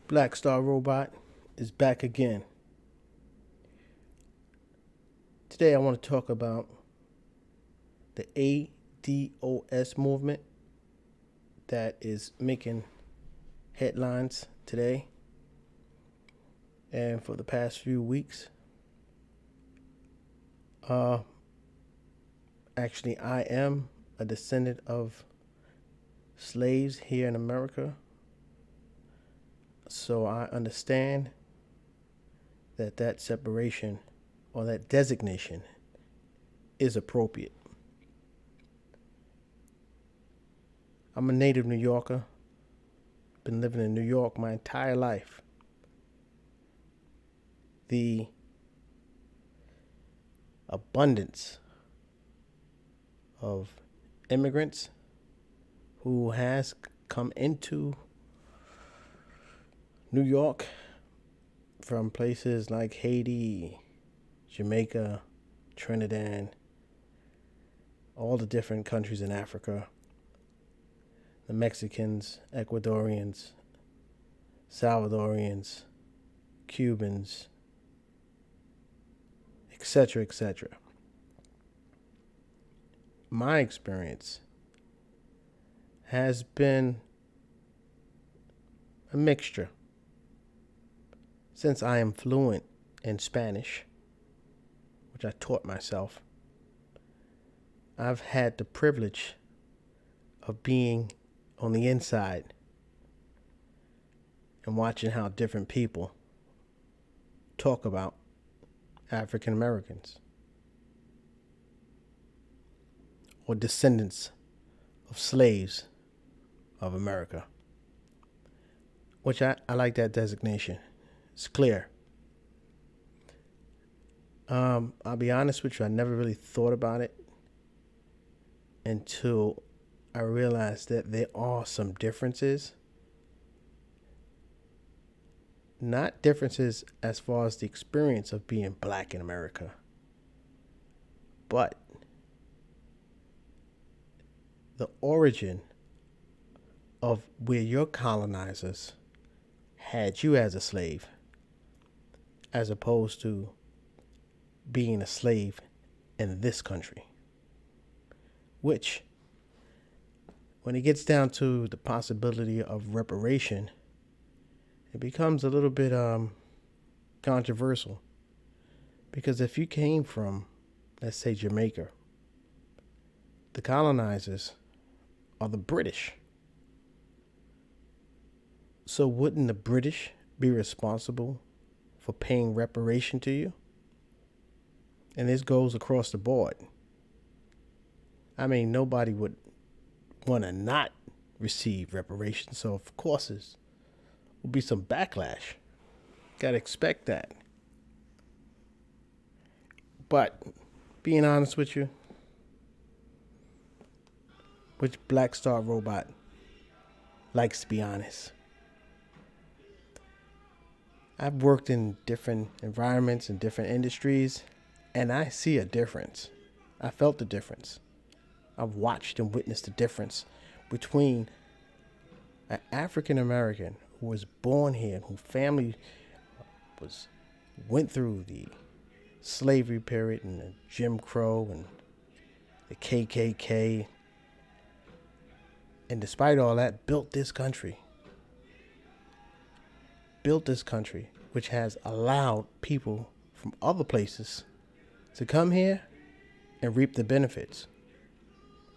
Black Star Robot is back again. Today I want to talk about the ADOS movement that is making headlines today and for the past few weeks. Actually, I am a descendant of slaves here in America, so I understand that separation or that designation is appropriate. I'm a native New Yorker. Been living in New York my entire life. The abundance of immigrants who has come into New York from places like Haiti, Jamaica, Trinidad, all the different countries in Africa, the Mexicans, Ecuadorians, Salvadorians, Cubans, etc., etc. My experience has been a mixture. Since I am fluent in Spanish, which I taught myself, I've had the privilege of being on the inside and watching how different people talk about African Americans or descendants of slaves of America, which I like that designation. It's clear. I'll be honest with you, I never really thought about it until I realized that there are some differences. Not differences as far as the experience of being black in America, but the origin of where your colonizers had you as a slave, as opposed to being a slave in this country. Which, when it gets down to the possibility of reparation, it becomes a little bit controversial. Because if you came from, let's say, Jamaica, the colonizers are the British. So wouldn't the British be responsible for paying reparation to you? And this goes across the board. I mean, nobody would want to not receive reparations, so of course there will be some backlash. Gotta expect that. But being honest with you, which Black Star Robot likes to be honest? I've worked in different environments and different industries, and I see a difference. I felt the difference. I've watched and witnessed the difference between an African American who was born here, whose family went through the slavery period and the Jim Crow and the KKK, and despite all that, built this country, which has allowed people from other places to come here and reap the benefits.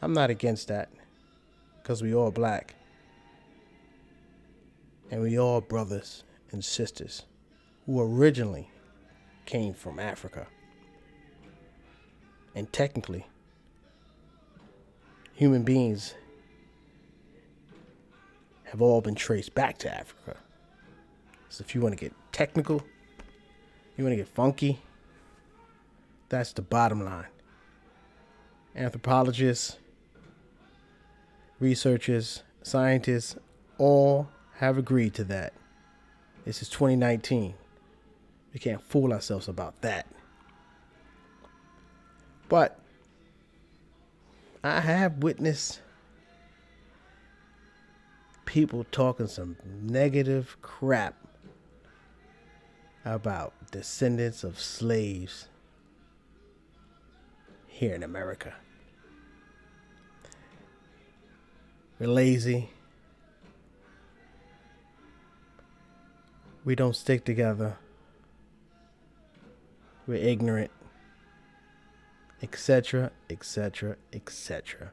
I'm not against that, because we all black, and we all brothers and sisters who originally came from Africa. And technically, human beings have all been traced back to Africa. So if you want to get technical, you want to get funky, that's the bottom line. Anthropologists, researchers, scientists, all have agreed to that. This is 2019. We can't fool ourselves about that. But I have witnessed people talking some negative crap about descendants of slaves here in America. We're lazy. We don't stick together. We're ignorant, etc., etc., etc.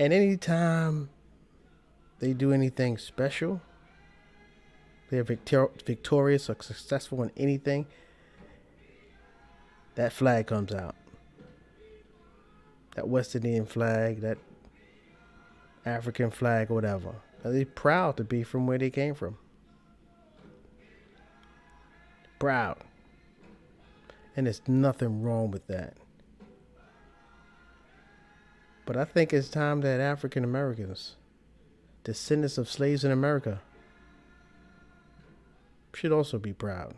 And anytime they do anything special, they're victorious or successful in anything, that flag comes out. That West Indian flag, that African flag, or whatever. They're proud to be from where they came from. Proud. And there's nothing wrong with that. But I think it's time that African Americans, descendants of slaves in America, should also be proud.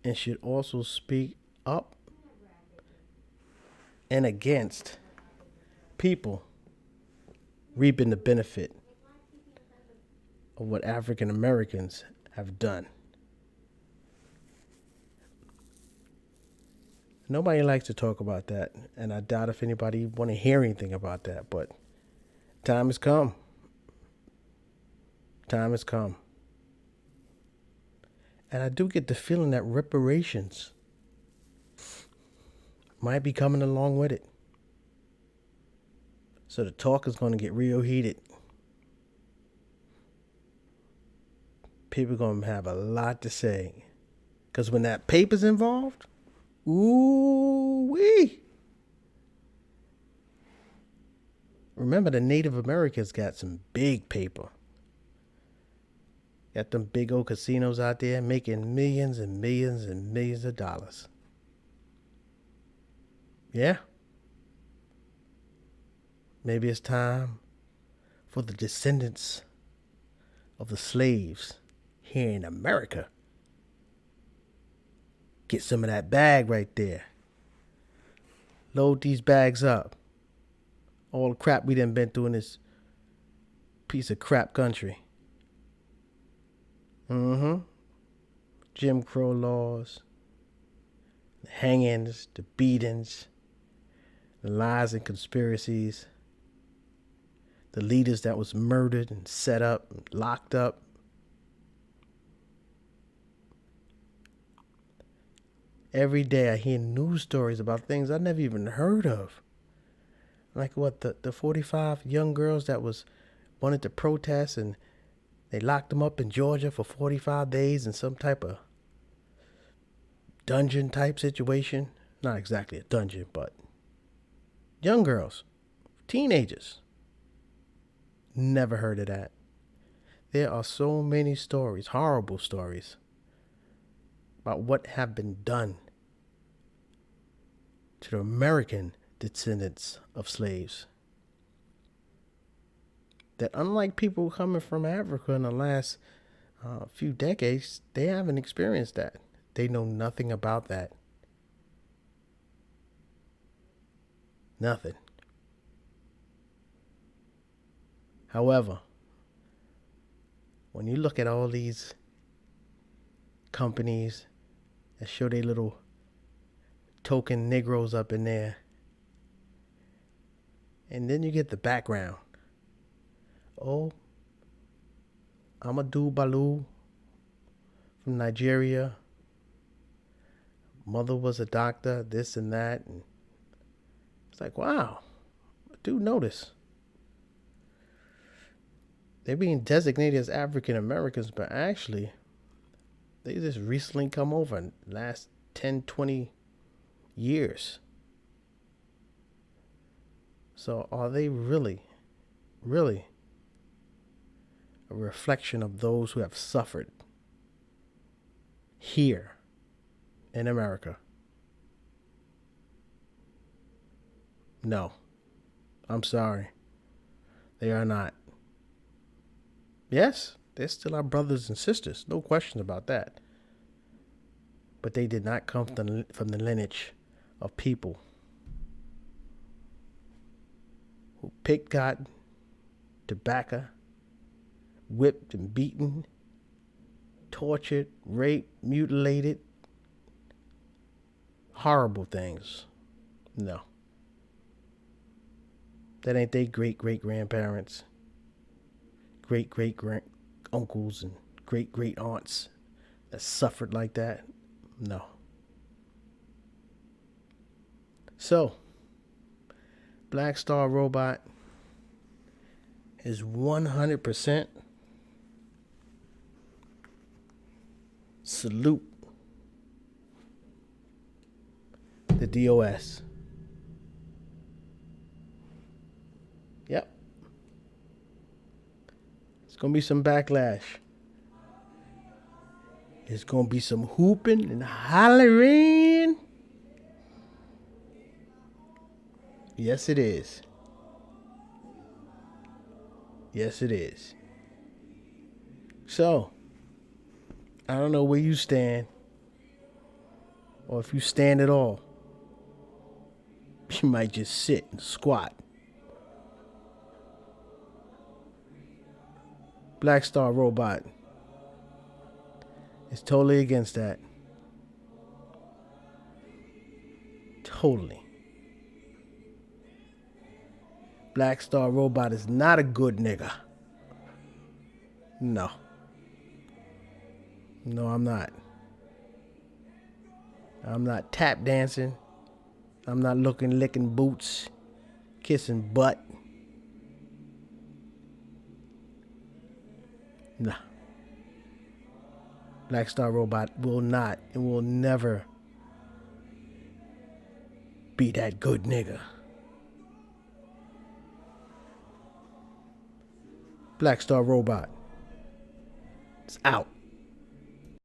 And should also speak up and against people reaping the benefit of what African Americans have done. Nobody likes to talk about that, and I doubt if anybody want to hear anything about that, but time has come. Time has come. And I do get the feeling that reparations might be coming along with it. So the talk is going to get real heated. People are going to have a lot to say. Because when that paper's involved, ooh-wee. Remember, the Native Americans got some big paper. Got them big old casinos out there making millions and millions and millions of dollars. Yeah. Maybe it's time for the descendants of the slaves here in America. Get some of that bag right there. Load these bags up. All the crap we done been through in this piece of crap country. Jim Crow laws, the hangings, the beatings, the lies and conspiracies, the leaders that was murdered and set up and locked up. Every day I hear news stories about things I never even heard of. Like what, the 45 young girls that wanted to protest, and they locked them up in Georgia for 45 days in some type of dungeon type situation. Not exactly a dungeon, but young girls, teenagers. Never heard of that. There are so many stories, horrible stories, about what have been done to the American descendants of slaves. That unlike people coming from Africa in the last few decades, they haven't experienced that. They know nothing about that. Nothing. However, when you look at all these companies that show their little token Negroes up in there, and then you get the background. Oh, Amadou Balou from Nigeria. Mother was a doctor, this and that. And it's like, wow, I do notice. They're being designated as African Americans, but actually, they just recently come over in the last 10, 20 years. So are they really, really a reflection of those who have suffered here in America? No. I'm sorry. They are not. Yes, they're still our brothers and sisters. No question about that. But they did not come from the lineage of people who picked cotton, tobacco, whipped and beaten, tortured, raped, mutilated, horrible things. No. That ain't they great grandparents, great uncles, and great aunts that suffered like that. No. So, Black Star Robot is 100% salute the DOS. Yep. It's going to be some backlash. It's going to be some hooping and hollering. Yes, it is. Yes, it is. So, I don't know where you stand, or if you stand at all. You might just sit and squat. Black Star Robot is totally against that. Totally. Black Star Robot is not a good nigga. No. No, I'm not. I'm not tap dancing. I'm not licking boots, kissing butt. Nah. Black Star Robot will not and will never be that good nigga. Black Star Robot is out.